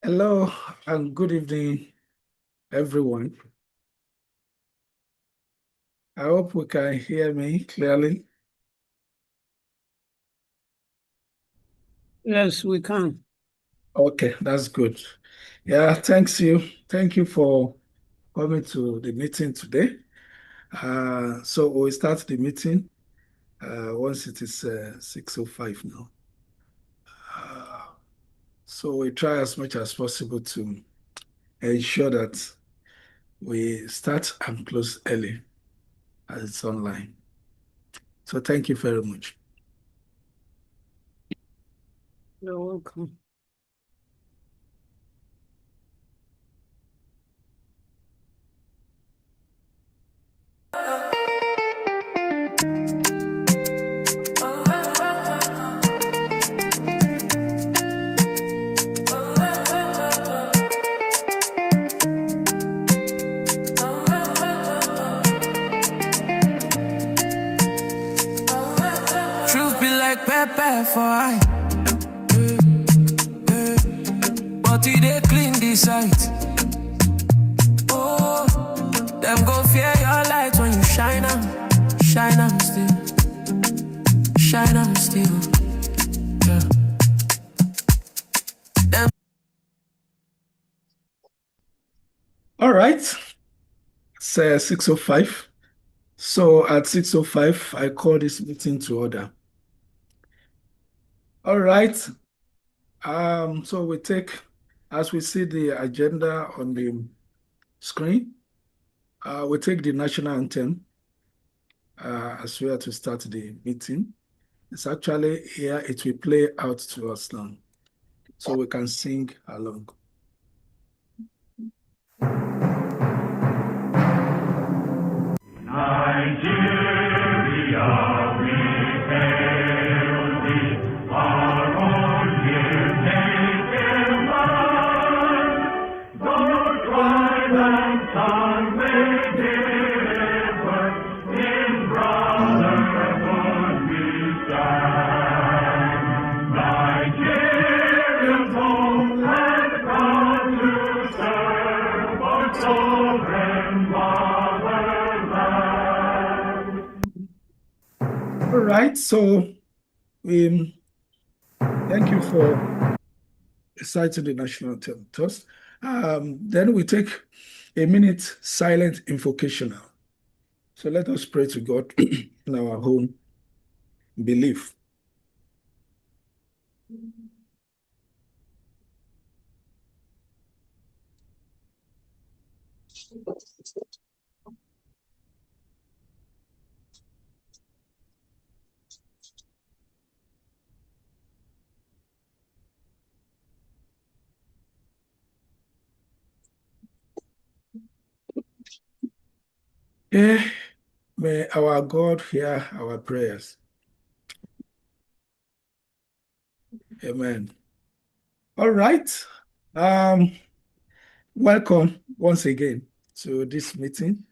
Hello and good evening, everyone. I hope we can hear me clearly. Yes, we can. Okay, that's good. Yeah, thanks you. Thank you for coming to the meeting today. So we'll start the meeting once it is 6:05 now. Uh, so we try as much as possible to ensure that we start and close early as it's online. So thank you very much. You're welcome. Truth be like pepper for eye. But they clean this sight. Oh, them go fear your light when you shine on still, shine on still. Yeah. Them. All right, it's 6:05. So at 6:05, I call this meeting to order. All right. So we take, as we see the agenda on the screen, we take the national anthem as we are to start the meeting. It's actually here, it will play out to us now, so we can sing along. Nigeria, we hail thee, our own dear native land. Though tribe and tongue may differ, in brotherhood we stand. Nigerians homeland proud to serve our sovereign motherland. All right, so thank you for reciting the national anthem to us. Then we take a minute silent invocation now. So let us pray to God in our own belief. May our God hear our prayers. Amen. All right. Welcome once again to this meeting.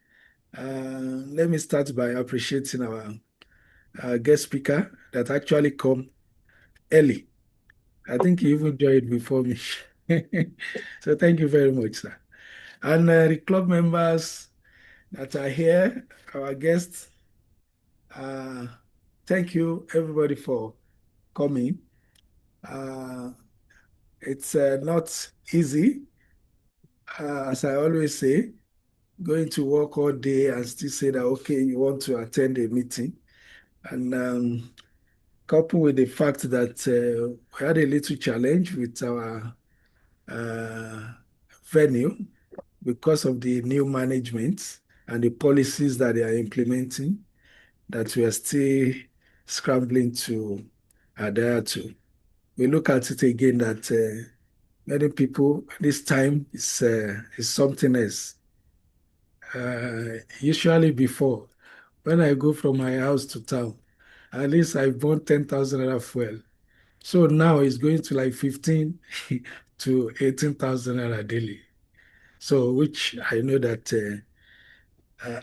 Let me start by appreciating our guest speaker that actually come early. I think he even joined before me. So thank you very much, sir. And the club members that are here, our guests, uh, thank you everybody for coming. It's not easy, as I always say, going to work all day and still say that, okay, you want to attend a meeting. And coupled with the fact that we had a little challenge with our venue because of the new management and the policies that they are implementing, that we are still scrambling to adhere to. We look at it again that many people this time is something else. Usually before, when I go from my house to town, at least I bought 10,000 naira fuel. So now it's going to like 15 to 18,000 naira daily. So which I know that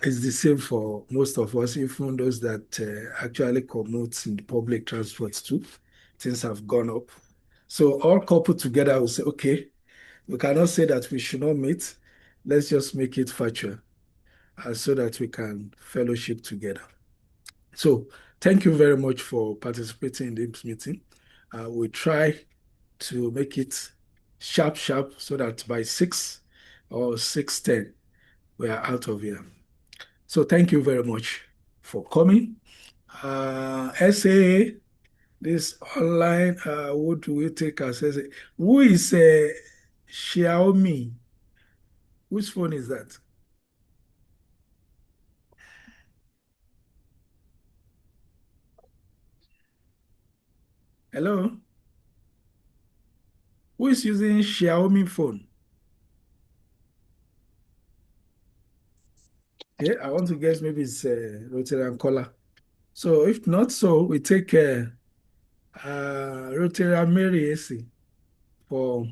is the same for most of us, even those that actually commute in the public transport too. Things have gone up. So all coupled together, I will say, okay, we cannot say that we should not meet. Let's just make it virtual so that we can fellowship together. So thank you very much for participating in this meeting. We try to make it sharp so that by 6 or 6:10 we are out of here. So thank you very much for coming. SAA, this online, what do we take as SAA? Who is Xiaomi? Whose phone is that? Hello? Who is using Xiaomi phone? Okay, I want to guess maybe it's Rotary Color. So if not so, we take Rotary MAR26 for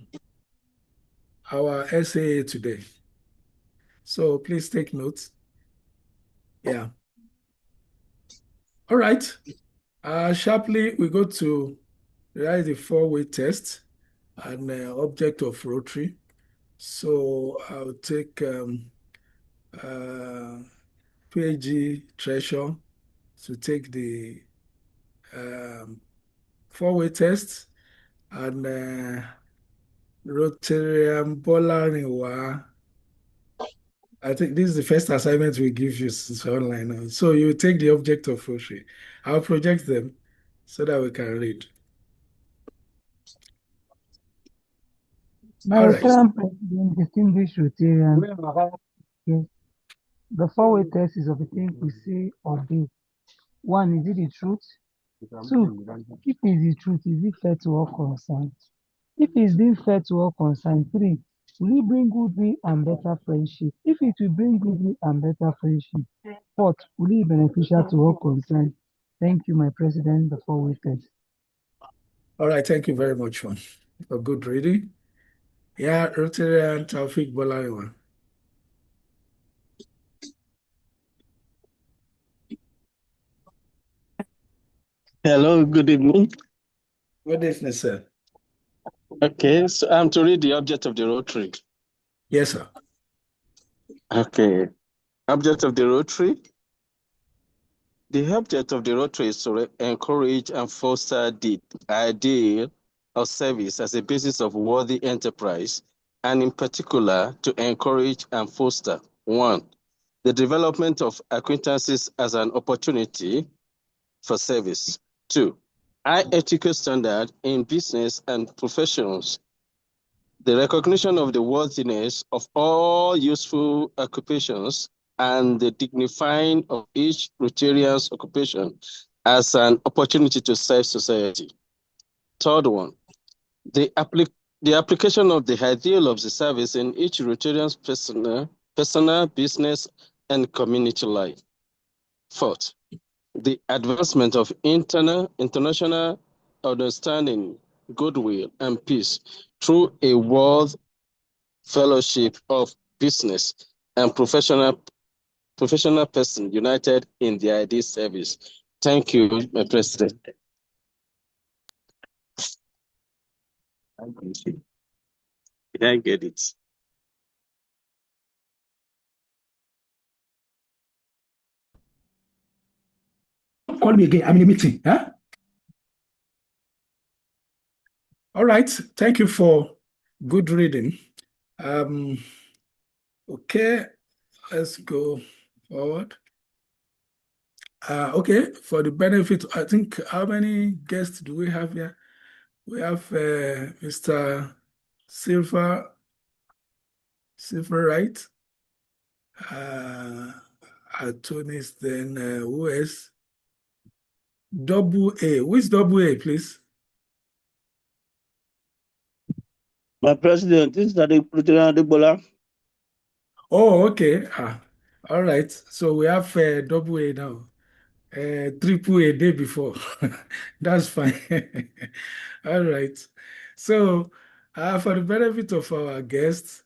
our SAA today. So please take notes. Yeah. All right. Sharply, we go to write the four-way test and object of rotary. So I'll take PG Treasure to take the four-way test and Rotarian Bolaniwa. I think this is the first assignment we give you since online. So you take the object of rotary. I'll project them so that we can read. My All right. President, distinguished Rotarian, yes, the four-way test is of a thing we say or do. One, is it the truth? Two, if it is the truth, is it fair to all concerned? If it's being fair to all concerned, three, will it bring goodwill and better friendship? If it will bring goodwill and better friendship, fourth, will it be beneficial to all concerned? Thank you, my President, the four-way test. All right, thank you very much for good reading. Yeah, Rotarian Taufik Bolaiwa. Hello, good evening. Good evening, sir. Okay, so I'm to read the object of the rotary. Yes, sir. Okay, object of the rotary. The object of the rotary is to encourage and foster the ideal of service as a basis of worthy enterprise, and in particular, to encourage and foster, one, the development of acquaintances as an opportunity for service. Two, high ethical standard in business and professions. The recognition of the worthiness of all useful occupations and the dignifying of each Rotarian's occupation as an opportunity to serve society. Third one, the application of the ideal of the service in each Rotarian's personal, business, and community life. Fourth, the advancement of international understanding, goodwill, and peace through a world fellowship of business and professional person united in the ideal service. Thank you, my President. Did I get it? Call me again. I'm in a meeting. Huh? All right. Thank you for good reading. Okay, let's go forward. Okay, for the benefit, I think, how many guests do we have here? We have Mr. Silver, right? Atonis, then who else? Double A. Who is double A, please? My President, this is Lieutenant Adebola. Oh, okay. All right. So we have double A now. Triple A day before. That's fine. All right. So for the benefit of our guests,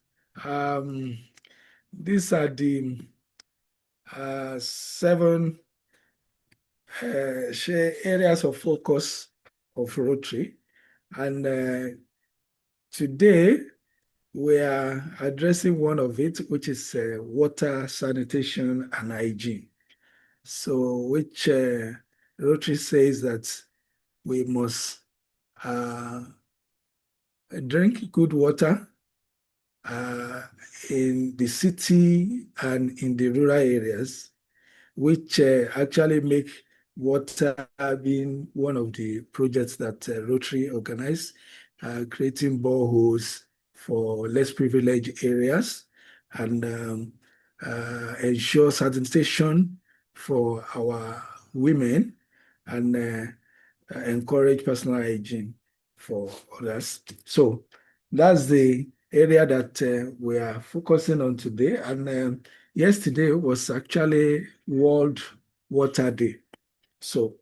these are the 7 areas of focus of Rotary. And today, we are addressing one of it, which is water, sanitation, and hygiene. So, which Rotary says that we must drink good water in the city and in the rural areas, which actually make water being one of the projects that Rotary organized, creating boreholes for less privileged areas and ensure sanitation for our women and encourage personal hygiene for others. So that's the area that we are focusing on today. And yesterday was actually World Water Day. So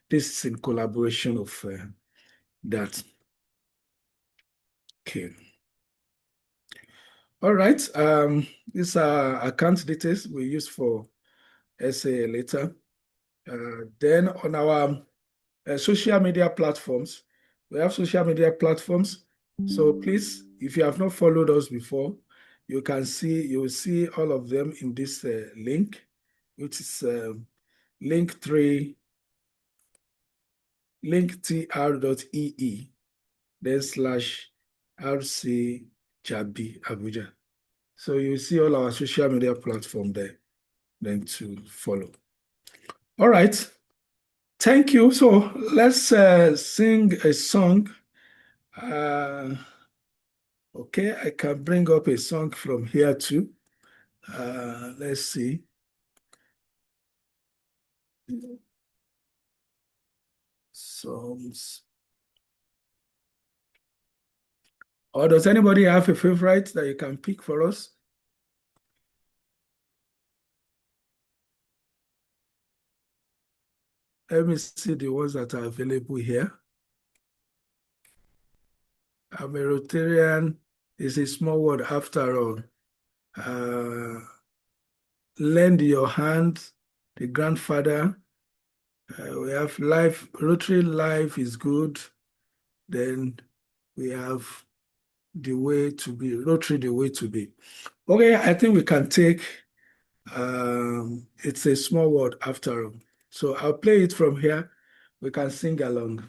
this is in collaboration of that. Okay. All right. These are account details we use for essay later. Then on our social media platforms, we have social media platforms. So please, if you have not followed us before, you will see all of them in this link, which is linktr.ee, then /RC Jabi Abuja. So you see all our social media platform there, then to follow. All right. Thank you. So let's sing a song. Okay, I can bring up a song from here too. Let's see. Songs. Or does anybody have a favorite that you can pick for us? Let me see the ones that are available here. I'm a Rotarian. It's a small word after all. Lend your hand, the grandfather. We have life, Rotary life is good. Then we have the way to be, Rotary the way to be. Okay, I think we can take, it's a small word after all. So I'll play it from here. We can sing along.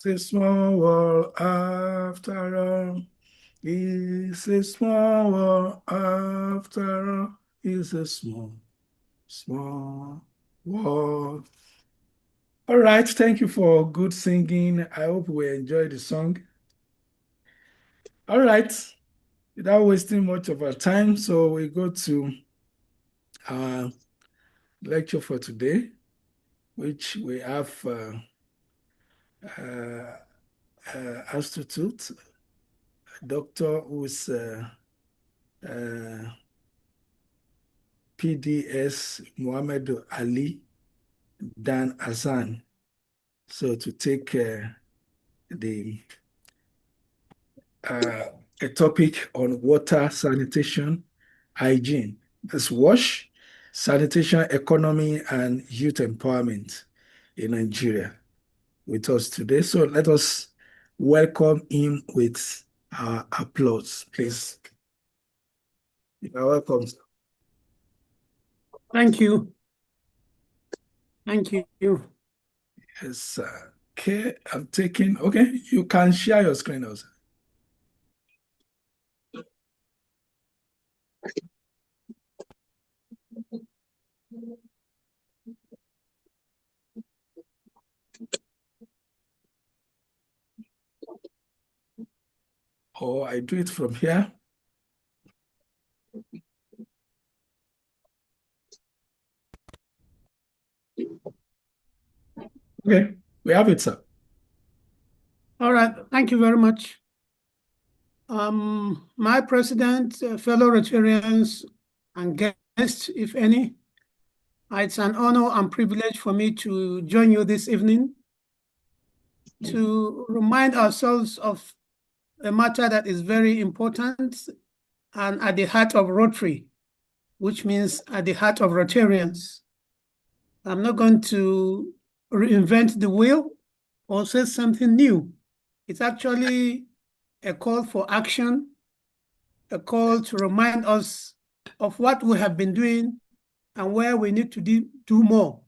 a small world after all. It's a small world after all. It's a small, small world. All right, thank you for good singing. I hope we enjoyed the song. All right, without wasting much of our time, so we go to our lecture for today, which we have Institute, doctor who's PDS Muhammad ALI-HASSAN. So to take a topic on water, sanitation, hygiene. That's WASH, sanitation, economy, and youth empowerment in Nigeria with us today. So let us welcome him with our applause, please. You are welcome. Thank you. Thank you. Yes, okay, I'm taking, okay, you can share your screen also. Or I do it from here. Okay, we have it, sir. All right. Thank you very much. My president, fellow Rotarians, and guests, if any, it's an honor and privilege for me to join you this evening to remind ourselves of a matter that is very important and at the heart of Rotary, which means at the heart of Rotarians. I'm not going to reinvent the wheel or say something new. It's actually a call for action, a call to remind us of what we have been doing and where we need to do more.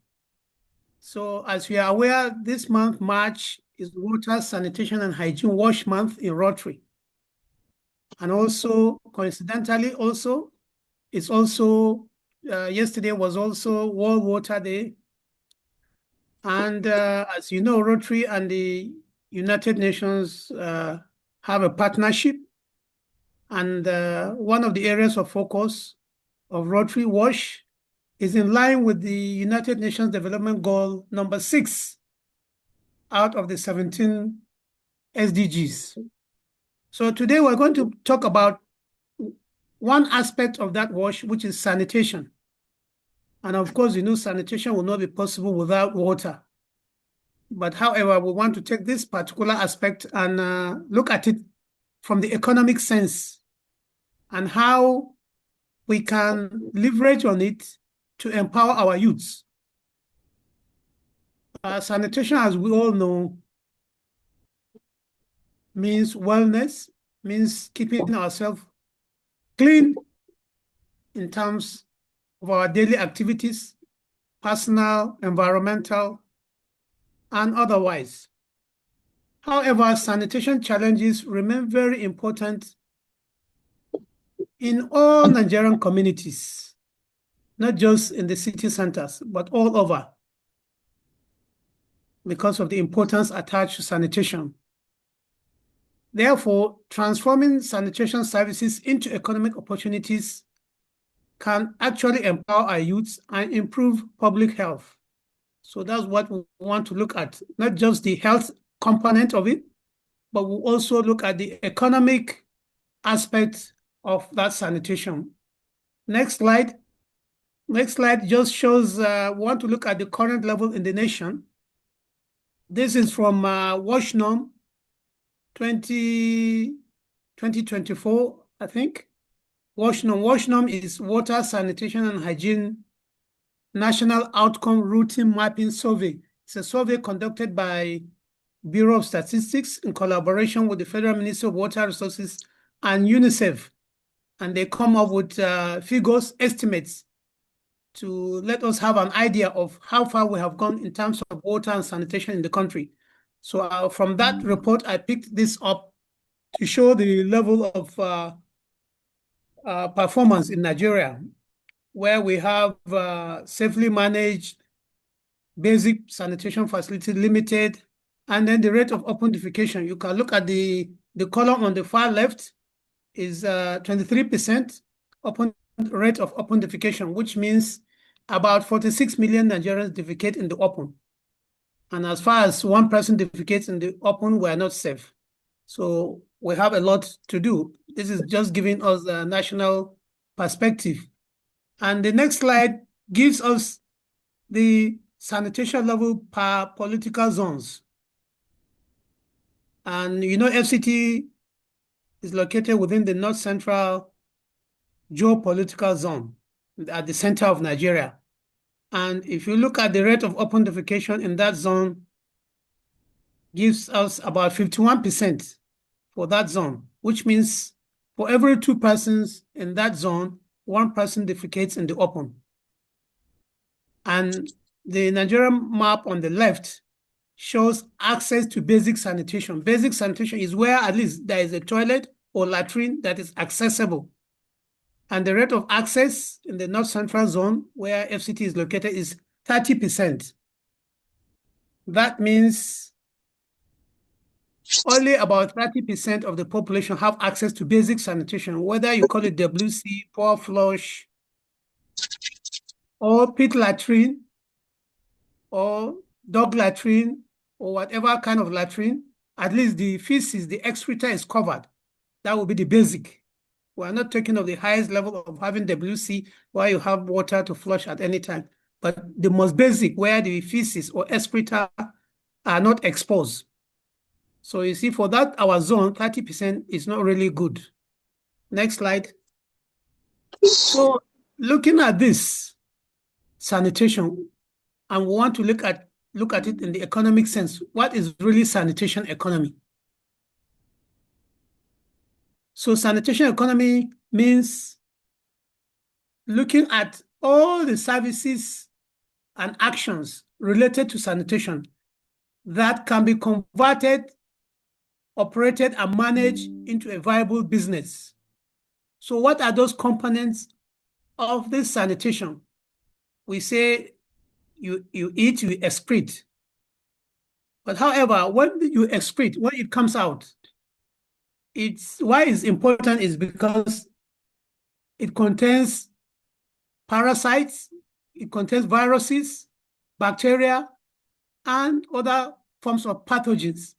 So as we are aware, this month, March, is Water, Sanitation, and Hygiene Wash Month in Rotary. And also, coincidentally, also, it's also, yesterday was also World Water Day. And as you know, Rotary and the United Nations have a partnership. And one of the areas of focus of Rotary Wash is in line with the United Nations Development Goal number 6 out of the 17 SDGs. So today we're going to talk about one aspect of that wash, which is sanitation. And of course, you know, sanitation will not be possible without water. But however, we want to take this particular aspect and look at it from the economic sense and how we can leverage on it to empower our youths. Sanitation, as we all know, means wellness, means keeping ourselves clean in terms of our daily activities, personal, environmental, and otherwise. However, sanitation challenges remain very important in all Nigerian communities, not just in the city centers, but all over, because of the importance attached to sanitation. Therefore, transforming sanitation services into economic opportunities can actually empower our youths and improve public health. So that's what we want to look at, not just the health component of it, but we'll also look at the economic aspect of that sanitation. Next slide. Next slide just shows, we want to look at the current level in the nation. This is from WASH norm 2024, I think. WASH norm is Water, Sanitation, and Hygiene National Outcome Routine Mapping Survey. It's a survey conducted by Bureau of Statistics in collaboration with the Federal Ministry of Water Resources and UNICEF. And they come up with figures, estimates, to let us have an idea of how far we have gone in terms of water and sanitation in the country. So from that report, I picked this up to show the level of performance in Nigeria, where we have safely managed basic sanitation facility limited, and then the rate of open defecation. You can look at the column on the far left is 23% rate of open defecation, which means about 46 million Nigerians defecate in the open. And as far as one person defecates in the open, we are not safe. So we have a lot to do. This is just giving us a national perspective. And the next slide gives us the sanitation level per political zones. And you know, FCT is located within the North Central geopolitical zone at the center of Nigeria. And if you look at the rate of open defecation in that zone, gives us about 51% for that zone, which means for every 2 persons in that zone, 1 person defecates in the open. And the Nigerian map on the left shows access to basic sanitation. Basic sanitation is where at least there is a toilet or latrine that is accessible. And the rate of access in the North Central Zone, where FCT is located, is 30%. That means only about 30% of the population have access to basic sanitation, whether you call it WC, poor flush, or pit latrine, or dog latrine, or whatever kind of latrine. At least the feces, the excreta is covered. That will be the basic. We're not talking of the highest level of having WC where you have water to flush at any time, but the most basic where the feces or excreta are not exposed. So you see, for that, our zone, 30% is not really good. Next slide. So looking at this sanitation, and we want to look at it in the economic sense. What is really sanitation economy? So sanitation economy means looking at all the services and actions related to sanitation that can be converted, operated, and managed into a viable business. So what are those components of this sanitation? We say you eat, you excrete. But however, when you excrete, when it comes out, why it's important is because it contains parasites, it contains viruses, bacteria, and other forms of pathogens.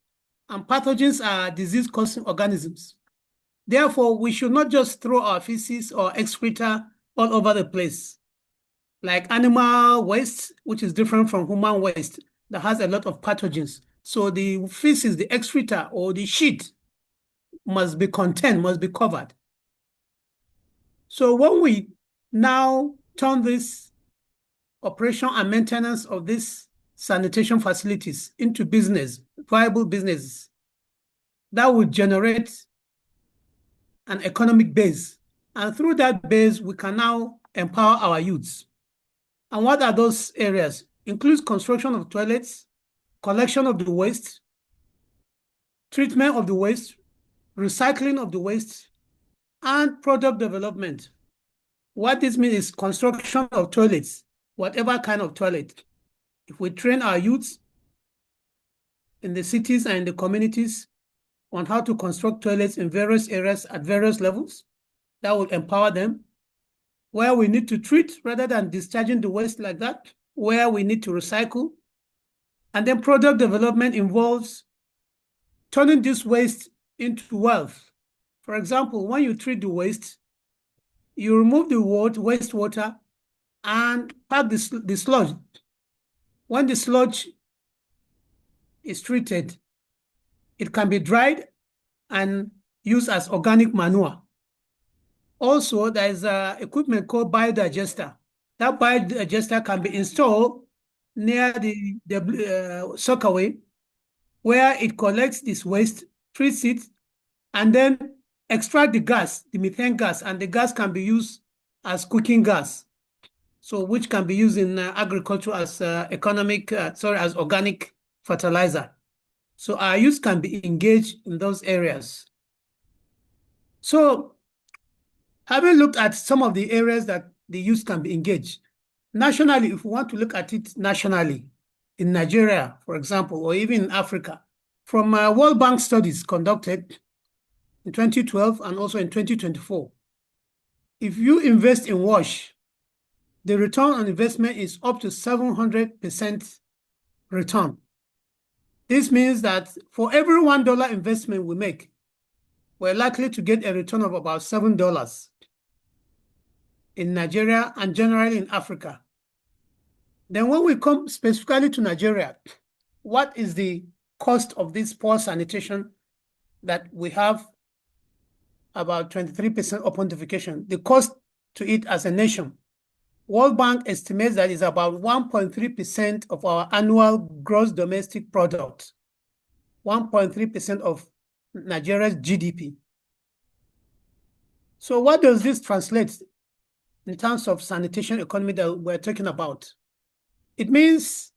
And pathogens are disease-causing organisms. Therefore, we should not just throw our feces or excreta all over the place, like animal waste, which is different from human waste, that has a lot of pathogens. So the feces, the excreta, or the shit must be contained, must be covered. So when we now turn this operation and maintenance of these sanitation facilities into business, viable businesses, that would generate an economic base. And through that base, we can now empower our youths. And what are those areas? Includes construction of toilets, collection of the waste, treatment of the waste, recycling of the waste, and product development. What this means is construction of toilets, whatever kind of toilet. If we train our youths in the cities and in the communities on how to construct toilets in various areas at various levels, that will empower them. Where we need to treat rather than discharging the waste like that, where we need to recycle. And then product development involves turning this waste into wealth. For example, when you treat the waste, you remove the wastewater and pack the sludge. When the sludge is treated, it can be dried and used as organic manure. Also, there is an equipment called biodigester. That biodigester can be installed near the soakaway, where it collects this waste, treats it, and then extract the gas, the methane gas, and the gas can be used as cooking gas. So which can be used in agriculture as as organic fertilizer. So our youth can be engaged in those areas. So having looked at some of the areas that the youth can be engaged, nationally, if we want to look at it nationally, in Nigeria, for example, or even in Africa, from World Bank studies conducted in 2012 and also in 2024, if you invest in WASH, the return on investment is up to 700% return. This means that for every $1 investment we make, we're likely to get a return of about $7 in Nigeria and generally in Africa. Then when we come specifically to Nigeria, what is the cost of this poor sanitation that we have about 23% upon-defecation? The cost to it as a nation, World Bank estimates that is about 1.3% of our annual gross domestic product, 1.3% of Nigeria's GDP. So what does this translate in terms of sanitation economy that we're talking about? It means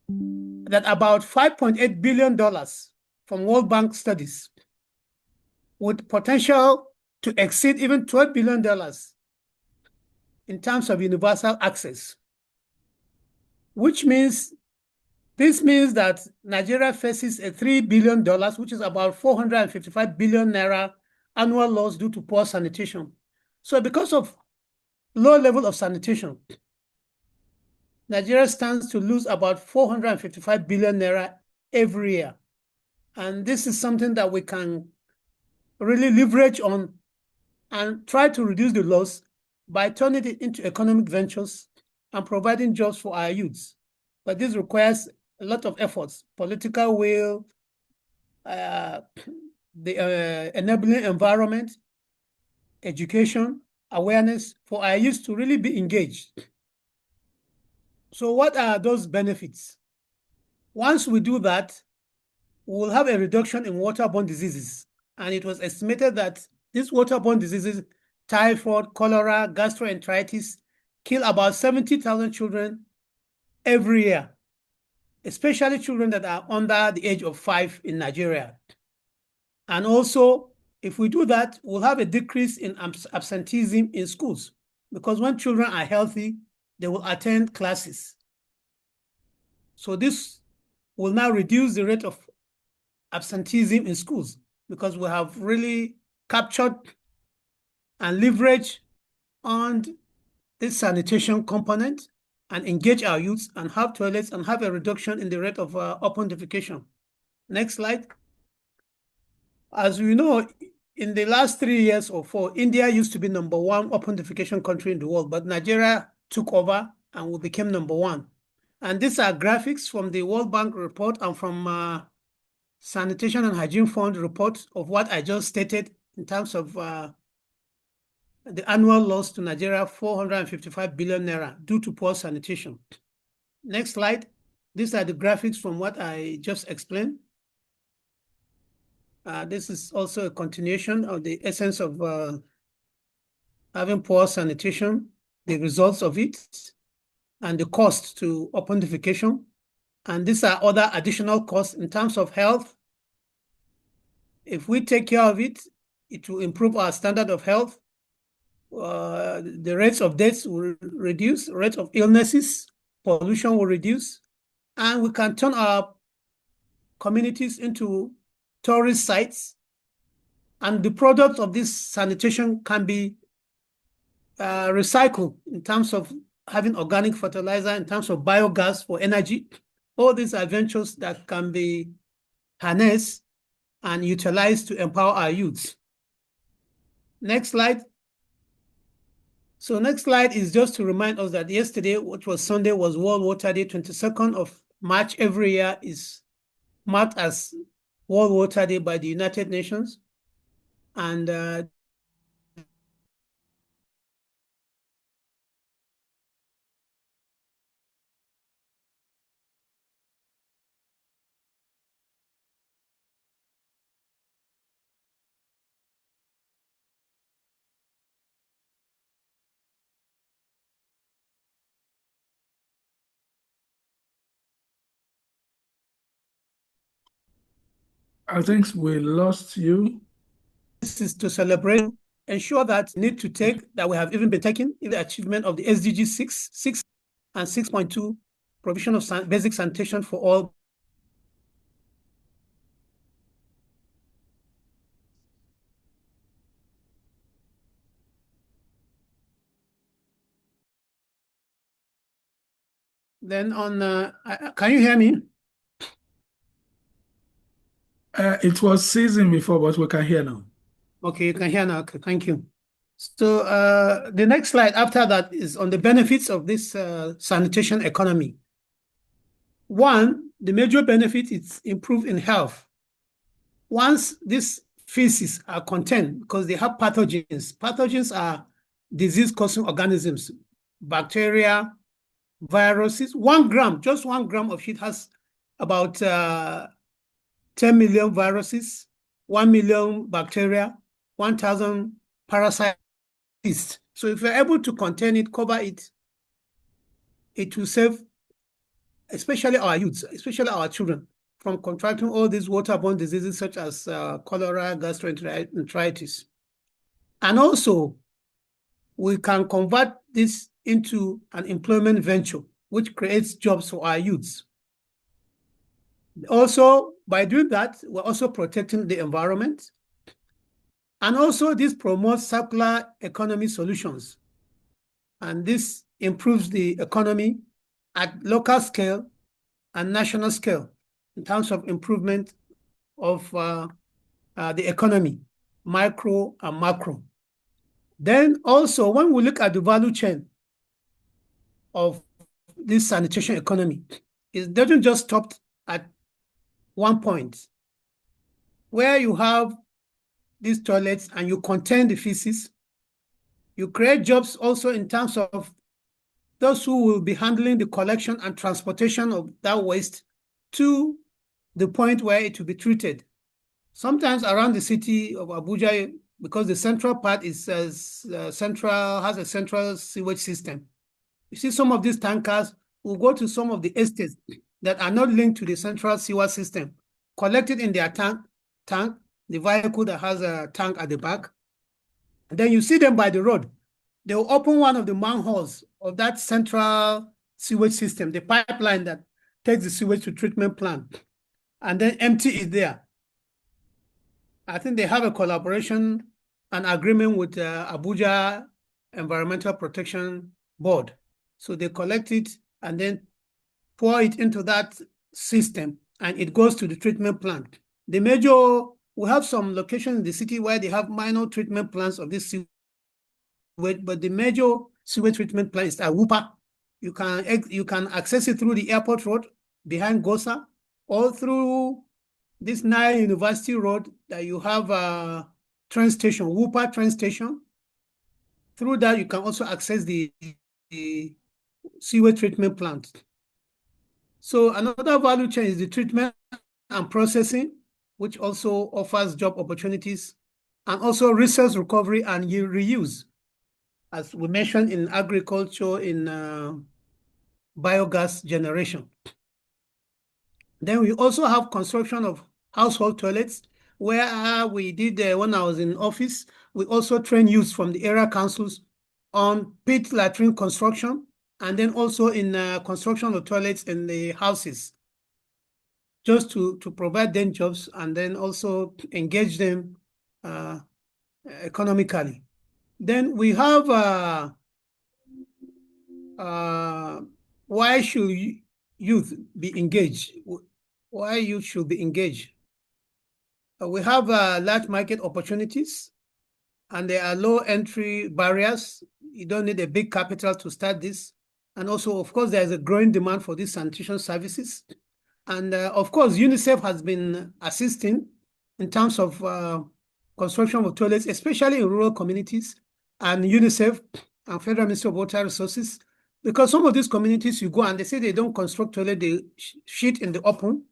that about $5.8 billion from World Bank studies with potential to exceed even $12 billion in terms of universal access, which means this means that Nigeria faces a $3 billion, which is about 455 billion naira annual loss due to poor sanitation. So because of low level of sanitation, Nigeria stands to lose about 455 billion naira every year. And this is something that we can really leverage on and try to reduce the loss by turning it into economic ventures and providing jobs for our youths. But this requires a lot of efforts, political will, the enabling environment, education, awareness for our youth to really be engaged. So what are those benefits? Once we do that, we'll have a reduction in waterborne diseases. And it was estimated that these waterborne diseases, typhoid, cholera, gastroenteritis, kill about 70,000 children every year, especially children that are under the age of 5 in Nigeria. And also, if we do that, we'll have a decrease in absenteeism in schools, because when children are healthy, they will attend classes. So this will now reduce the rate of absenteeism in schools, because we have really captured and leveraged on this sanitation component and engage our youths and have toilets and have a reduction in the rate of open defecation. Next slide. As we know, in the last 3 years or 4, India used to be #1 open defecation country in the world, but Nigeria took over and we became #1. And these are graphics from the World Bank report and from Sanitation and Hygiene Fund report of what I just stated in terms of the annual loss to Nigeria, 455 billion naira due to poor sanitation. Next slide. These are the graphics from what I just explained. This is also a continuation of the essence of having poor sanitation, the results of it, and the cost to open defecation. And these are other additional costs in terms of health. If we take care of it, it will improve our standard of health. The rates of deaths will reduce, rates of illnesses, pollution will reduce, and we can turn our communities into tourist sites. And the product of this sanitation can be recycled in terms of having organic fertilizer, in terms of biogas for energy. All these are ventures that can be harnessed and utilized to empower our youths. Next slide. So next slide is just to remind us that yesterday, which was Sunday, was World Water Day. 22nd of March every year is marked as World Water Day by the United Nations. And I think we lost you. This is to celebrate, ensure that need to take that we have even been taking in the achievement of the SDG 6 and 6.2, provision of basic sanitation for all. Then on, can you hear me? It was ceasing before, but we can hear now. Okay, you can hear now. Okay, thank you. So the next slide after that is on the benefits of this sanitation economy. One, the major benefit is improved in health. Once these feces are contained, because they have pathogens. Pathogens are disease-causing organisms, bacteria, viruses. 1 gram, just 1 gram of shit has about 10 million viruses, 1 million bacteria, 1,000 parasites. So if you're able to contain it, cover it, it will save especially our youths, especially our children, from contracting all these waterborne diseases such as cholera, gastroenteritis. And also, we can convert this into an employment venture, which creates jobs for our youths. Also, by doing that, we're also protecting the environment. And also, this promotes circular economy solutions. And this improves the economy at local scale and national scale in terms of improvement of the economy, micro and macro. Then also, when we look at the value chain of this sanitation economy, it doesn't just stop at one point where you have these toilets and you contain the feces. You create jobs also in terms of those who will be handling the collection and transportation of that waste to the point where it will be treated. Sometimes around the city of Abuja, because the central part is has a central sewage system. You see, some of these tankers will go to some of the estates that are not linked to the central sewer system, collected in their tank, the vehicle that has a tank at the back. And then you see them by the road. They will open one of the manholes of that central sewage system, the pipeline that takes the sewage to treatment plant, and then empty it there. I think they have a collaboration, an agreement with Abuja Environmental Protection Board. So they collect it and then pour it into that system, and it goes to the treatment plant. The major, we have some locations in the city where they have minor treatment plants of this sewage, but the major sewage treatment plant is at Wupa. You can access it through the airport road behind Gosa, or through this Nile University Road that you have a train station, Wupa train station. Through that, you can also access the sewage treatment plant. So another value chain is the treatment and processing, which also offers job opportunities, and also resource recovery and reuse, as we mentioned in agriculture, in biogas generation. Then we also have construction of household toilets, where we did, when I was in office, we also train youth from the area councils on pit latrine construction, and then also in construction of toilets in the houses, just to provide them jobs and then also engage them economically. Then we have why should youth be engaged? Why youth should be engaged? We have large market opportunities, and there are low entry barriers. You don't need a big capital to start this. And also, of course, there's a growing demand for these sanitation services. And of course, UNICEF has been assisting in terms of construction of toilets, especially in rural communities, and UNICEF and Federal Ministry of Water Resources, because some of these communities, you go and they say they don't construct toilet, they shit in the open,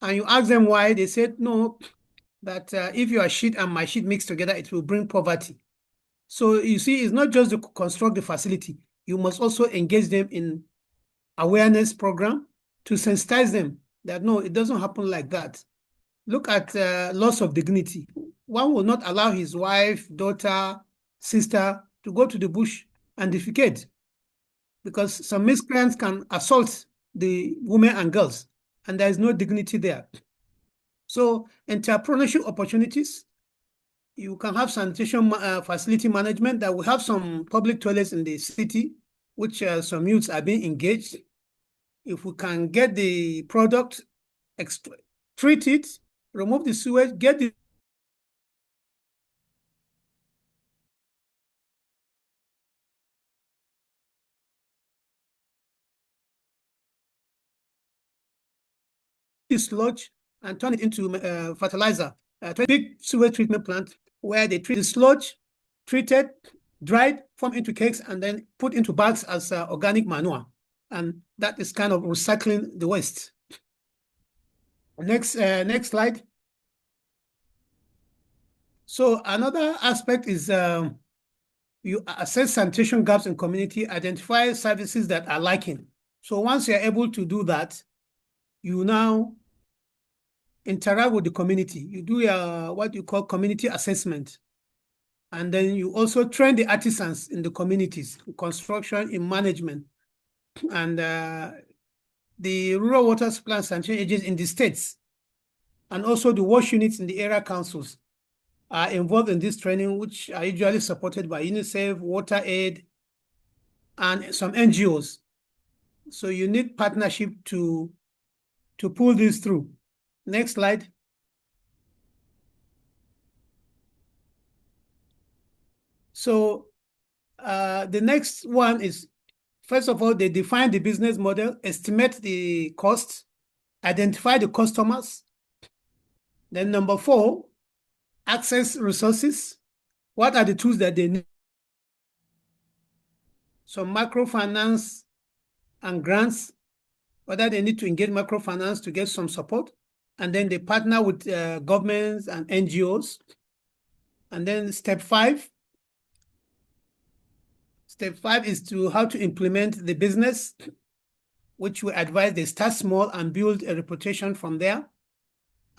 and you ask them why, they said, no, that if your shit and my shit mixed together, it will bring poverty. So you see, it's not just to construct the facility, you must also engage them in awareness program to sensitize them that no, it doesn't happen like that. look at loss of dignity. One will not allow his wife, daughter, sister to go to the bush and defecate, because some miscreants can assault the women and girls, and there is no dignity there. So entrepreneurship opportunities, you can have sanitation facility management that will have some public toilets in the city, which some youths are being engaged. If we can get the product, treat it, remove the sewage, get the sludge and turn it into fertilizer. Big sewage treatment plant where they treat the sludge, treated, dried, form into cakes, and then put into bags as organic manure. And that is kind of recycling the waste. Next slide. So another aspect is you assess sanitation gaps in community, identify services that are lacking. So once you're able to do that, you now interact with the community. You do what you call community assessment. And then you also train the artisans in the communities, in construction, in management. And the rural water supply and sanitation agents in the states, and also the wash units in the area councils are involved in this training, which are usually supported by UNICEF, WaterAid, and some NGOs. So you need partnership to pull this through. Next slide. So the next one is, first of all, they define the business model, estimate the costs, identify the customers. Then number 4, access resources. What are the tools that they need? So microfinance and grants, whether they need to engage microfinance to get some support. And then they partner with governments and NGOs. And then step 5. Step 5 is to how to implement the business, which we advise they start small and build a reputation from there.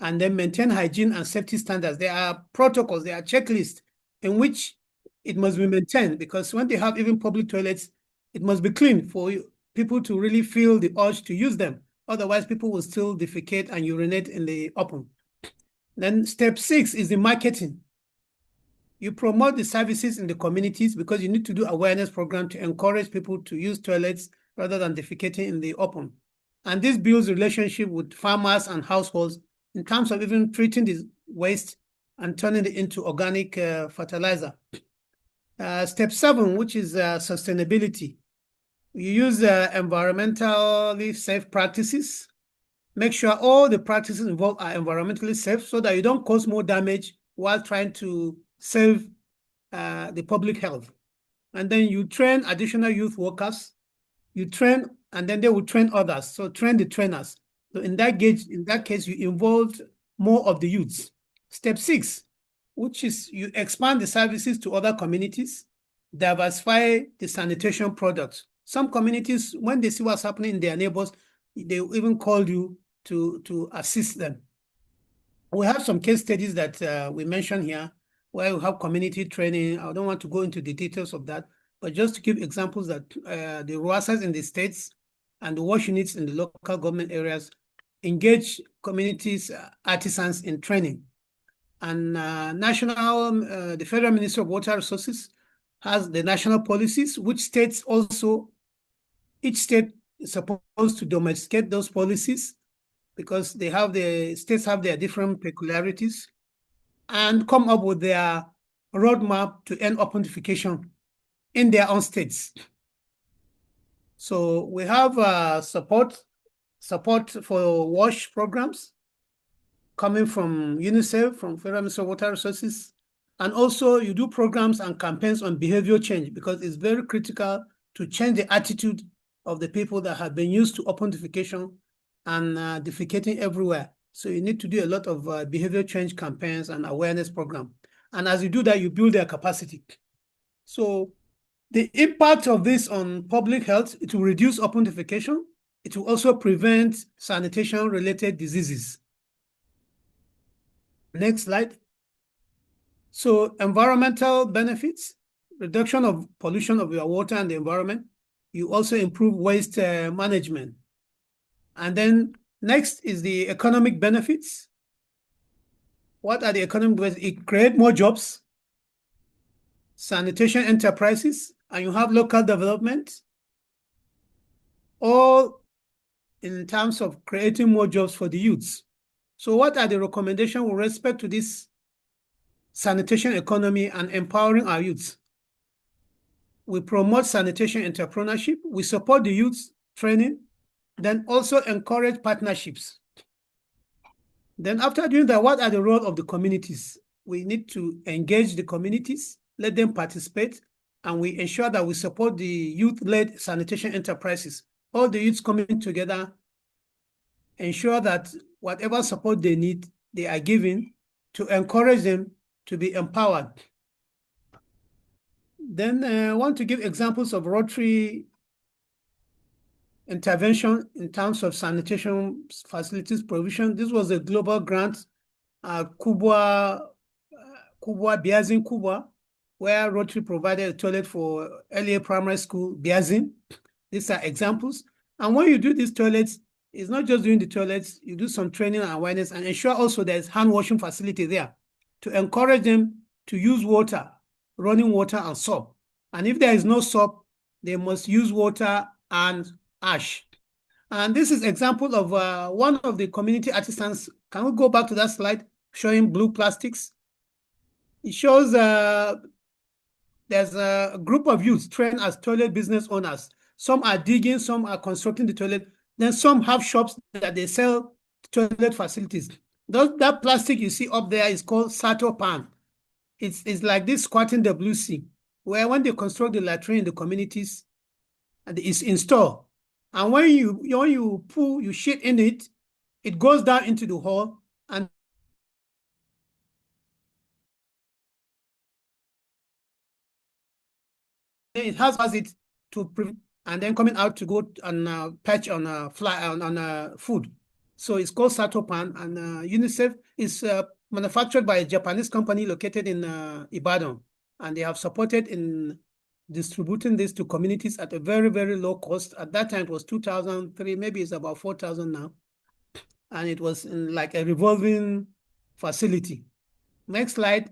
And then maintain hygiene and safety standards. There are protocols, there are checklists in which it must be maintained, because when they have even public toilets, it must be clean for people to really feel the urge to use them. Otherwise, people will still defecate and urinate in the open. Then step 6 is the marketing. You promote the services in the communities, because you need to do awareness program to encourage people to use toilets rather than defecating in the open. And this builds relationship with farmers and households in terms of even treating this waste and turning it into organic fertilizer. Step 7, which is sustainability. You use environmentally safe practices. Make sure all the practices involved are environmentally safe so that you don't cause more damage while trying to save the public health. And then you train additional youth workers. You train, and then they will train others. So train the trainers. So in that case, you involved more of the youths. Step 6, which is you expand the services to other communities, diversify the sanitation products. Some communities, when they see what's happening in their neighbors, they will even call you to assist them. We have some case studies that we mentioned here, where we have community training. I don't want to go into the details of that, but just to give examples that the RWASAs in the states and the wash units in the local government areas engage communities, artisans in training. And the Federal Ministry of Water Resources has the national policies, which states also, each state is supposed to domesticate those policies, because states have their different peculiarities, and come up with their roadmap to end open defecation in their own states. So we have support for WASH programs coming from UNICEF, from Federal Ministry of Water Resources. And also you do programs and campaigns on behavior change, because it's very critical to change the attitude of the people that have been used to open defecation and defecating everywhere. So you need to do a lot of behavior change campaigns and awareness program. And as you do that, you build their capacity. So the impact of this on public health, it will reduce open defecation. It will also prevent sanitation-related diseases. Next slide. So environmental benefits, reduction of pollution of your water and the environment. You also improve waste management. And then next is the economic benefits. What are the economic benefits? It creates more jobs, sanitation enterprises, and you have local development, all in terms of creating more jobs for the youths. So what are the recommendations with respect to this sanitation economy and empowering our youths? We promote sanitation entrepreneurship. We support the youth training, then also encourage partnerships. Then after doing that, what are the role of the communities? We need to engage the communities, let them participate, and we ensure that we support the youth-led sanitation enterprises. All the youths coming together, ensure that whatever support they need, they are given to encourage them to be empowered. Then I want to give examples of Rotary intervention in terms of sanitation facilities provision. This was a global grant, Kubwa, Biazin Kubwa, where Rotary provided a toilet for earlier primary school, Biazin. These are examples. And when you do these toilets, it's not just doing the toilets, you do some training and awareness and ensure also there's hand washing facility there to encourage them to use water, running water and soap. And if there is no soap, they must use water and ash. And this is example of one of the community artisans. Can we go back to that slide showing blue plastics? It shows there's a group of youths trained as toilet business owners. Some are digging, some are constructing the toilet. Then some have shops that they sell toilet facilities. That plastic you see up there is called Sato Pan. It's like this squatting WC, where when they construct the latrine in the communities, it's installed. And when you pull, you shit in it, it goes down into the hole, and then it has it to and then coming out to go and patch on a fly on food. So it's called Sato Pan, and UNICEF is manufactured by a Japanese company located in Ibadan, and they have supported in distributing this to communities at a very, very low cost. At that time, it was 2003, maybe it's about 4,000 now. And it was in like a revolving facility. Next slide.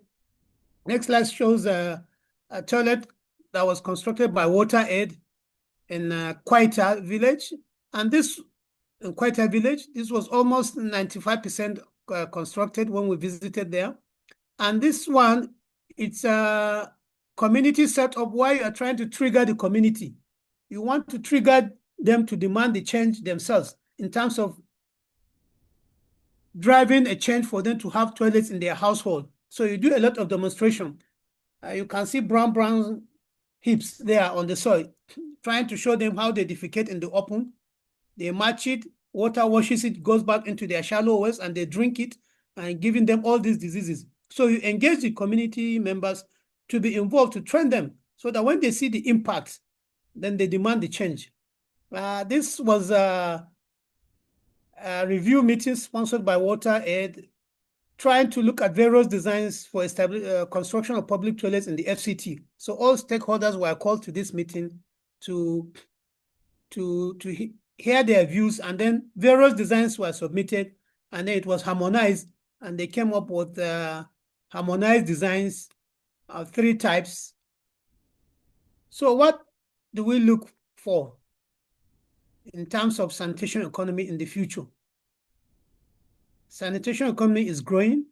Next slide shows a toilet that was constructed by WaterAid in Kwaita village. And this, in Kwaita village, this was almost 95% constructed when we visited there. And this one, it's a community setup where you are trying to trigger the community. You want to trigger them to demand the change themselves in terms of driving a change for them to have toilets in their household. So you do a lot of demonstration. You can see brown heaps there on the soil, trying to show them how they defecate in the open. They match it, water washes it, goes back into their shallow wells, and they drink it, and giving them all these diseases. So you engage the community members to be involved, to train them, so that when they see the impact, then they demand the change. This was a review meeting sponsored by WaterAid, trying to look at various designs for construction of public toilets in the FCT. So all stakeholders were called to this meeting to hear their views, and then various designs were submitted, and then it was harmonized, and they came up with harmonized designs of 3 types. So what do we look for in terms of sanitation economy in the future? Sanitation economy is growing,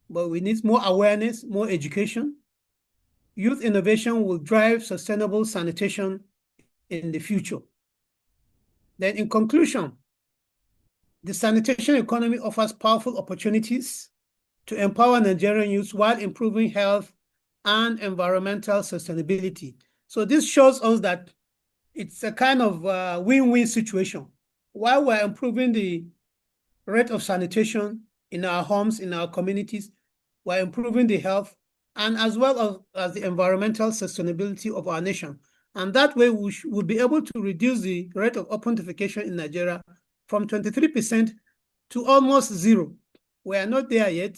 but we need more awareness, more education. Youth innovation will drive sustainable sanitation in the future. Then in conclusion, the sanitation economy offers powerful opportunities to empower Nigerian youth while improving health and environmental sustainability. So this shows us that it's a kind of win-win situation. While we're improving the rate of sanitation in our homes, in our communities, we're improving the health and as well as the environmental sustainability of our nation. And that way we will be able to reduce the rate of open defecation in Nigeria from 23% to almost 0. We are not there yet,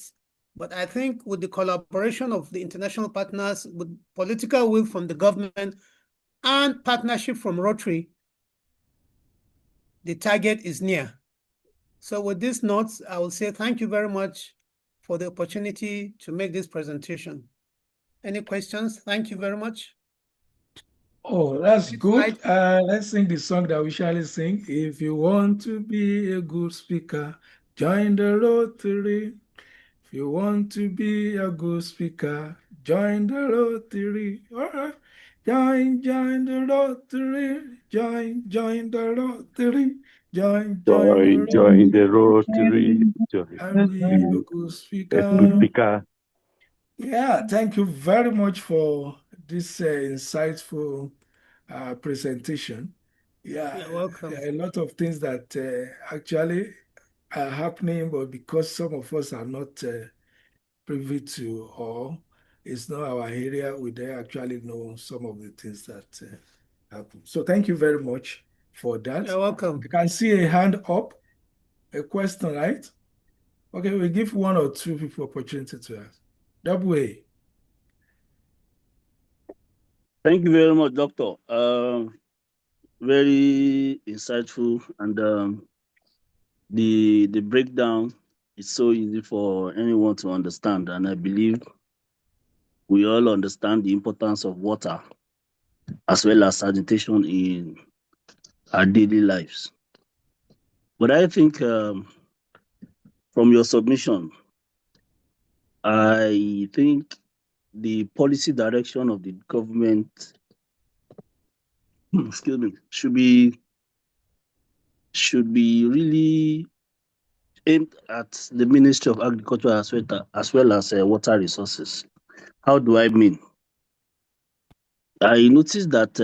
But I think with the collaboration of the international partners, with political will from the government and partnership from Rotary, the target is near. So with these notes, I will say thank you very much for the opportunity to make this presentation. Any questions? Thank you very much. Oh, that's Next good. slide. Let's sing the song that we usually sing. If you want to be a good speaker, join the Rotary. If you want to be a good speaker, join the Rotary. All right. Join the Rotary. Join the Rotary. Join the Join the Rotary. Rotary. Join And be a good the speaker. speaker. Yeah, thank you very much for this insightful presentation. Yeah, You're welcome. there are a lot of things that actually are happening, but because some of us are not privy to, or it's not our area, we don't actually know some of the things that happen. So thank you very much for that. You're welcome. I can see a hand up, a question, right? Okay, we give one or two people opportunity to ask. Double A. Thank you very much, Doctor. Very insightful, and the breakdown is so easy for anyone to understand, and I believe we all understand the importance of water as well as sanitation in our daily lives. But I think from your submission, I think the policy direction of the government, excuse me, should be really aimed at the Ministry of Agriculture as well as water resources. How do I mean? I noticed that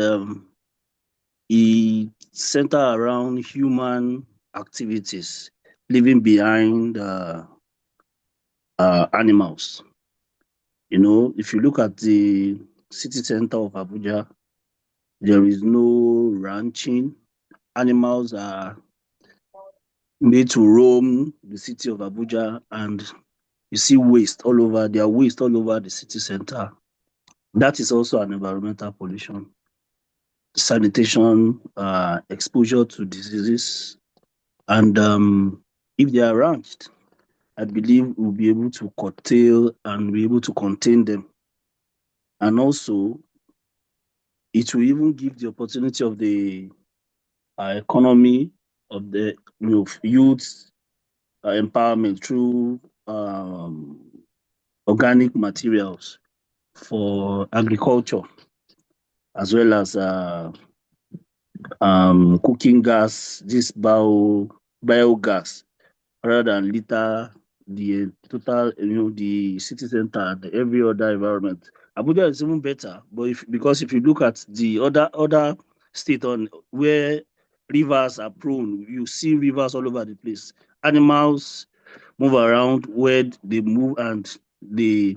it centers around human activities, leaving behind animals. You know, if you look at the city center of Abuja, there is no ranching. Animals are made to roam the city of Abuja, and you see waste all over. There are waste all over the city center. That is also an environmental pollution. Sanitation, exposure to diseases, and if they are ranched, I believe we'll be able to curtail and be able to contain them. And also, it will even give the opportunity of the economy of the youth empowerment through organic materials for agriculture, as well as cooking gas, this biogas, rather than litter the total, the city center and every other environment. Abuja is even better, but because if you look at the other state on where rivers are prone, you see rivers all over the place. Animals move around where they move, and they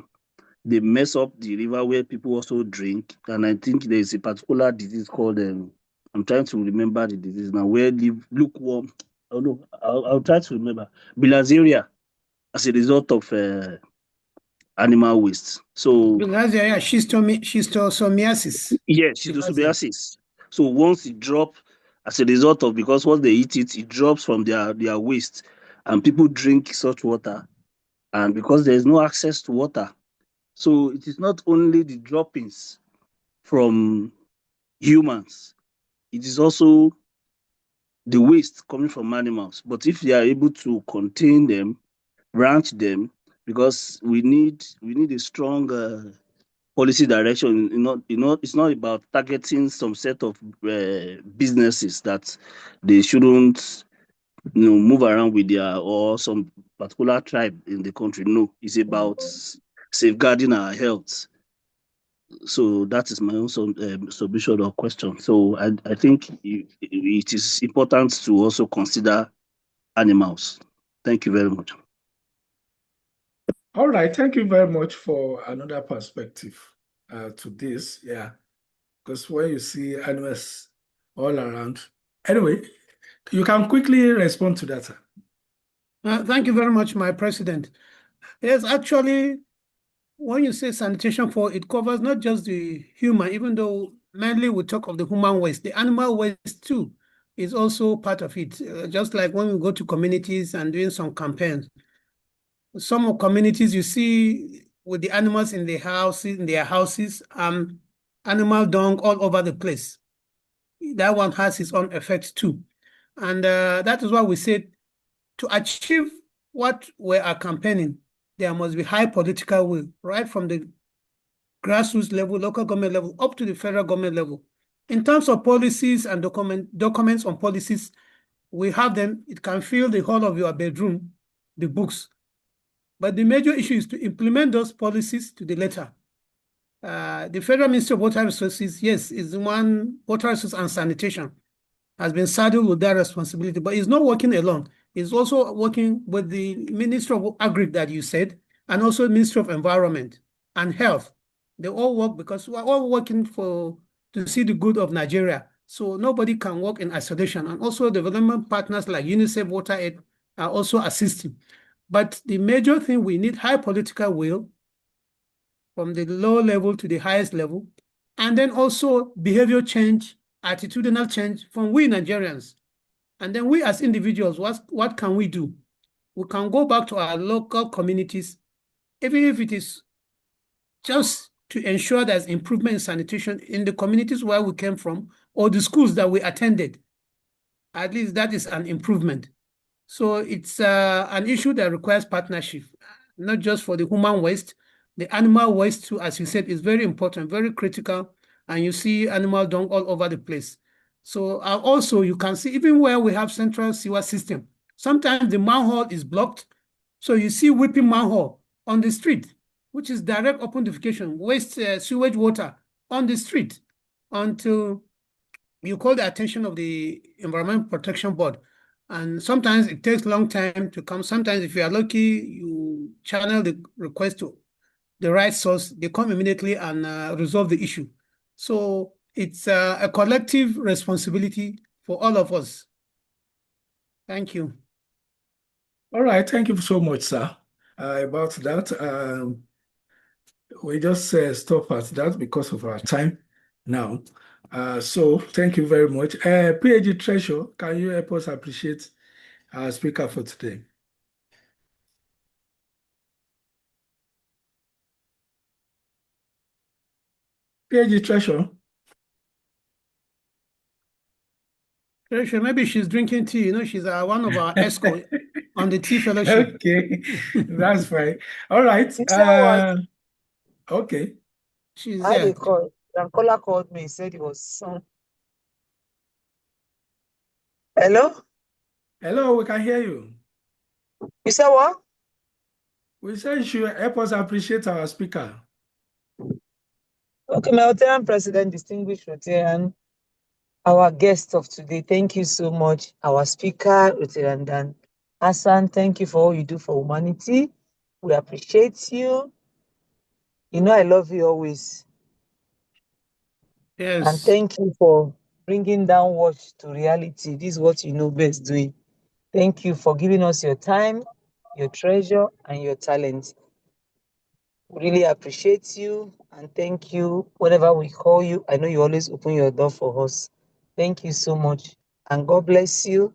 mess up the river where people also drink. And I think there is a particular disease called I'm trying to remember the disease now, where the lukewarm. Oh no, I'll try to remember. Bilharzia as a result of animal waste. So Bilharzia, schistosomiasis. yes, schistosomiasis. So once it drops as a result of, because once they eat it, it drops from their waste, and people drink such water, and because there is no access to water, so it is not only the droppings from humans, it is also the waste coming from animals. But if they are able to contain them, ranch them, because we need a strong policy direction. It's not about targeting some set of businesses that they shouldn't move around with their, or some particular tribe in the country. No, it's about safeguarding our health. So that is my own submission or question. So I think it is important to also consider animals. Thank you very much. All right, thank you very much for another perspective to this. Yeah, because when you see animals all around, anyway, you can quickly respond to that. Thank you very much, my president. Yes, actually, when you say sanitation for, it covers not just the human, even though mainly we talk of the human waste, the animal waste too is also part of it. Just like when we go to communities and doing some campaigns, some communities you see with the animals in their houses, animal dung all over the place. That one has its own effect too. And that is why we said to achieve what we are campaigning, there must be high political will, right from the grassroots level, local government level, up to the federal government level. In terms of policies and documents on policies, we have them. It can fill the whole of your bedroom, the books. But the major issue is to implement those policies to the letter. The Federal Ministry of Water Resources, yes, is the one, water resources and sanitation, has been saddled with that responsibility, but it's not working alone. It's also working with the Ministry of Agri that you said, and also Ministry of Environment and Health. They all work because we're all working to see the good of Nigeria. So nobody can work in isolation. And also development partners like UNICEF, Water Aid are also assisting. But the major thing, we need high political will from the low level to the highest level, and then also behavior change, attitudinal change from we Nigerians. And then we as individuals, what can we do? We can go back to our local communities, even if it is just to ensure there's improvement in sanitation in the communities where we came from or the schools that we attended. At least that is an improvement. So it's an issue that requires partnership, not just for the human waste, the animal waste too, as you said, is very important, very critical. And you see animal dung all over the place. So also you can see even where we have central sewer system, sometimes the manhole is blocked. So you see weeping manhole on the street, which is direct open defecation, waste sewage water on the street until you call the attention of the Environmental Protection Board. And sometimes it takes a long time to come. Sometimes if you are lucky, you channel the request to the right source, they come immediately and resolve the issue. So it's a collective responsibility for all of us. Thank you. All right, thank you so much, sir. About that, we just stop at that because of our time now. So thank you very much. PhD Treasure, can you help us appreciate our speaker for today? PhD Treasure. Maybe she's drinking tea. You know, she's one of our ESCO on the tea fellowship. Okay, that's fine. All right. You said what? Okay. She's I there. they call. Rankola called me, said it was son. Hello? Hello, we can hear you. You said what? We said you should help us appreciate our speaker. Okay, my Rotarian president, distinguished Rotarian, our guest of today. Thank you so much. Our speaker, Rotarian Dan Hassan, thank you for all you do for humanity. We appreciate you. You know I love you always. Yes. And thank you for bringing down watch to reality. This is what you know best doing. Thank you for giving us your time, your treasure, and your talent. We really appreciate you and thank you. Whenever we call you, I know you always open your door for us. Thank you so much. And God bless you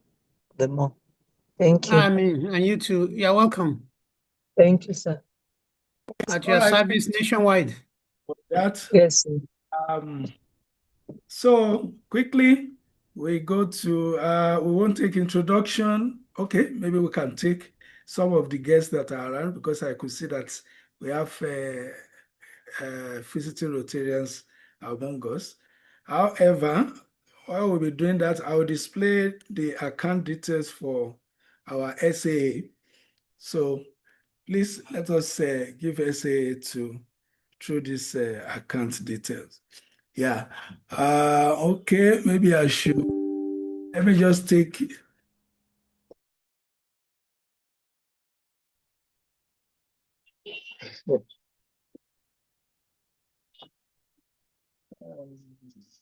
the more. Thank you. Amen. And you too. You're welcome. Thank you, sir. At All your right. service nationwide. That. Yes, sir. So quickly, we go to, we won't take introduction. Okay, maybe we can take some of the guests that are around because I could see that we have visiting Rotarians among us. However, while we'll be doing that, I will display the account details for our SAA. So please let us give SAA through this account details. Yeah. Okay, maybe I should. Let me just take.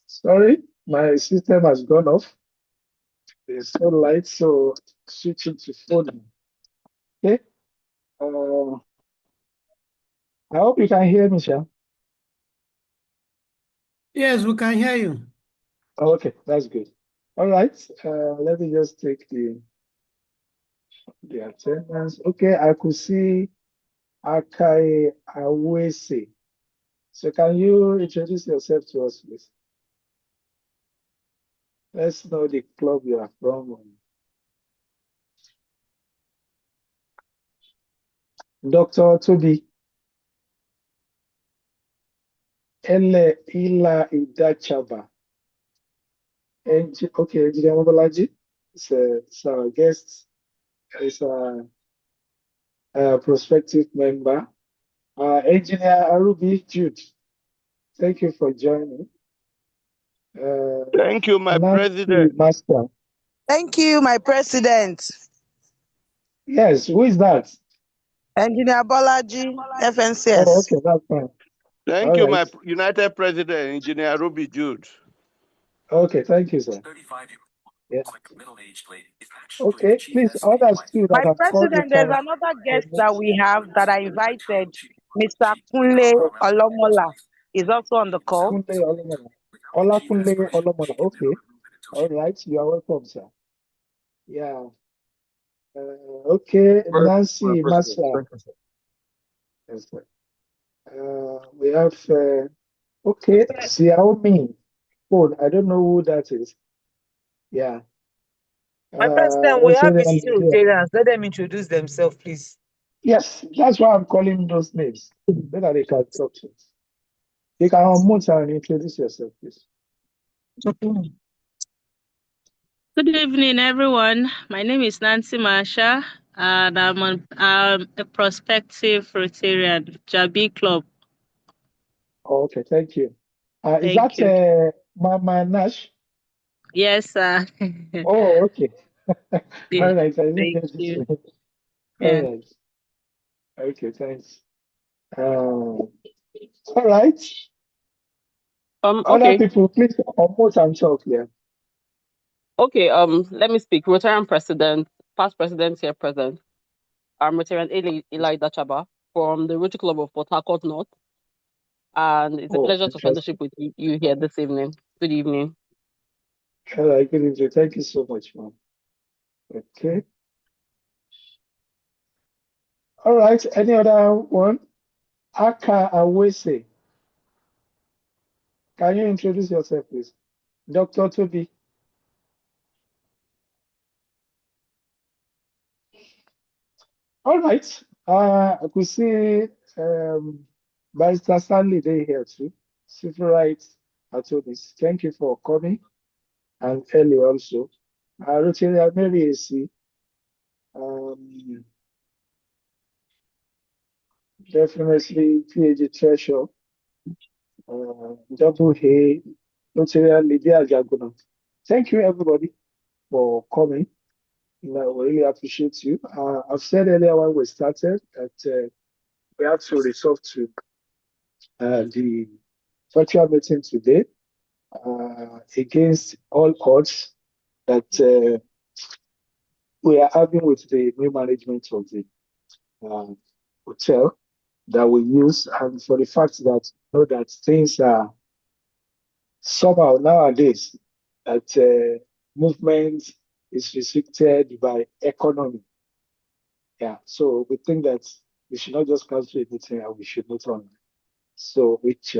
Sorry, my system has gone off. It's so light, so switching to phone. Okay. I hope you can hear me, Sha. Yes, we can hear you. Oh, okay, that's good. All right, let me just take the attendance. Okay, I could see Akai Awese. So can you introduce yourself to us, please? Let's know the club you are from. Dr. Toby Ele Ila Idachaba. Okay, Engineer Mobolaji is our guest. Is a prospective member. Engineer Arubi Jude, thank you for joining. Thank you, my Nancy president. Master. Thank you, my president. Yes, who is that? Engineer Bolaji, Oh, FNCS. okay, that's fine. Thank All you, right. my United President, Engineer Ruby Jude. Okay, thank you, sir. 35 Yeah. like a middle-aged lady. It's actually Okay, the chief please, estimator others by too that My have called, you president, there's can another guest unmute. that we have that I invited, Mr. Kunle Olomola. Is also on the call. Kunle Olomola. Olakunle Olomola. Okay. All right, you are welcome, sir. Yeah. Okay, Nancy Master. Yes, sir. We have, okay, Xiaomi phone. I don't know who that is. Yeah. My president, we have Rotary visiting Lydia. Rotarians. Let them introduce themselves, please. Yes, that's why I'm calling those names. So that they can talk to us. You can unmute and introduce yourself, please. Good evening, everyone. My name is Nancy Marsha, and I'm a prospective Rotarian, Jabi Club. Okay, thank you. Is Thank you. that Mama Nash? Yes, sir. Oh, okay. Yeah, All right, I didn't thank get this you. right. Yeah. All right. Okay, thanks. All right. Other Okay. people, please unmute and talk here. Okay. Let me speak. Rotarian president, past president here present. I'm Rotarian ALI-HASSAN from the Rotary Club of Port Harcourt North. And it's a Oh, pleasure to fellowship interesting. with you here this evening. Good evening. All right, good evening. Thank you so much, ma'am. Okay. All right, any other one? Aka Awese. Can you introduce yourself, please? Dr. Toby. All right. I could see Barrister Stanley Day here too. Civil rights attorneys. Thank you for coming. And Ellie also. Rotary Mary AC. Definitely PhD Treasure. Double A. Rotary Lydia Jaguna. Thank you, everybody, for coming. We really appreciate you. I've said earlier when we started that we have to resort to the virtual meeting today against all odds that we are having with the new management of the hotel that we use, and for the fact that you know that things are somehow nowadays that movement is restricted by economy. Yeah, so we think that we should not just cancel a meeting and we should move on. So which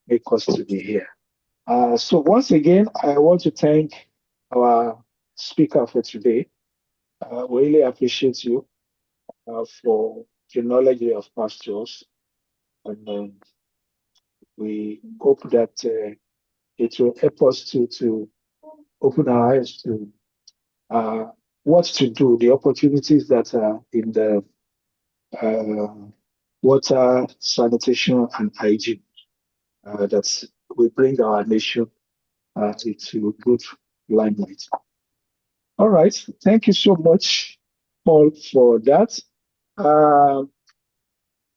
make us to be here. So once again, I want to thank our speaker for today. We really appreciate you for the knowledge you have passed to us. And we hope that it will help us to open our eyes to what to do, the opportunities that are in the water, sanitation, and hygiene that will bring our nation into good limelight. All right. Thank you so much, Paul, for that.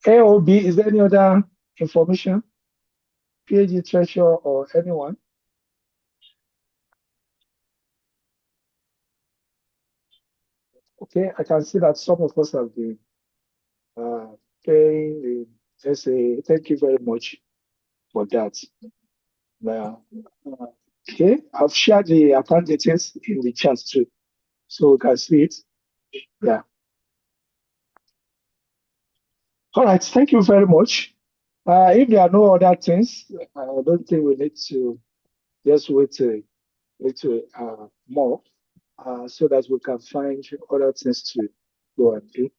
AOB, is there any other information? PhD Treasurer or anyone? Okay, I can see that some of us have been paying the just say thank you very much for that. Now, okay, I've shared the account details in the chat too, so you can see it. Yeah. All right, thank you very much. If there are no other things, I don't think we need to just wait a little more so that we can find other things to go and do.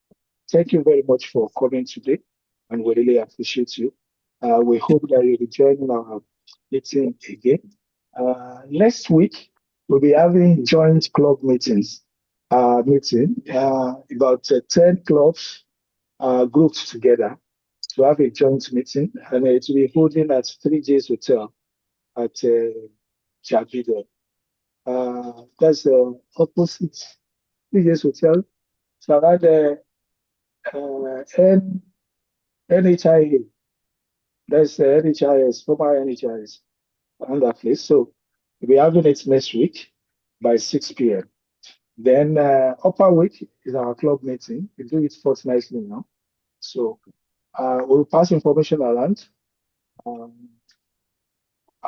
Thank you very much for coming today, and we really appreciate you. We hope that you'll be joining our meeting again. Next week, we'll be having joint club meetings. About 10 clubs grouped together to have a joint meeting, and it will be holding at 3J's Hotel at Jabi. That's opposite 3J's Hotel. It's around NHIA. That's the NHIS, former NHIS, around that place. So we'll be having it next week by 6 p.m. Then upper week is our club meeting. We do it fortnightly now. So we'll pass information around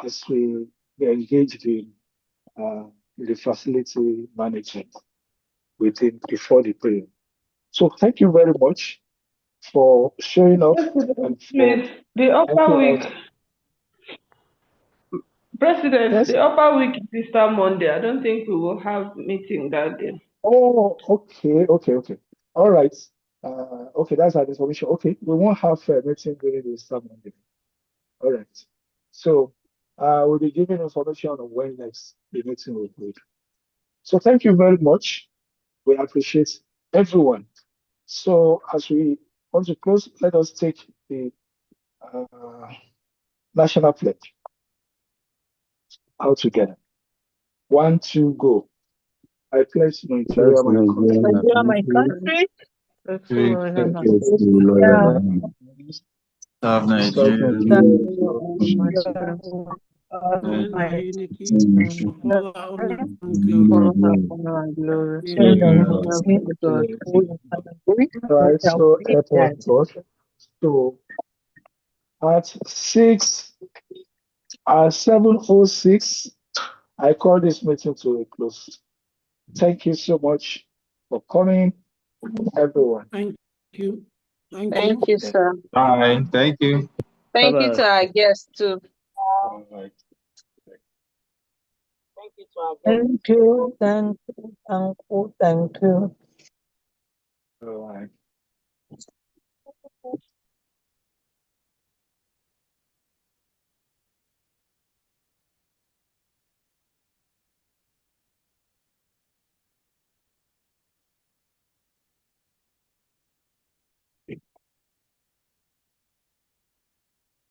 as we engage the facility management before the prayer. So thank you very much for showing up. Please, the upper week. President, yes? The upper week is Easter Monday. I don't think we will have meeting that day. Oh, okay. All right. Okay, that's our information. Okay, we won't have a meeting during the Easter Monday. All right. So we'll be giving information on when next the meeting will be. So thank you very much. We appreciate everyone. So as we want to close, let us take the national pledge out together. 1, 2, go. I pledge Nigeria, my country. Nigeria, my country. Of Nigeria. Right, so help us God. So at 7:06, I call this meeting to a close. Thank you so much for coming, everyone. Thank you. Thank you, sir. Bye. Thank you. Thank you to our guests too. All right. Thank you to our guests. Thank you.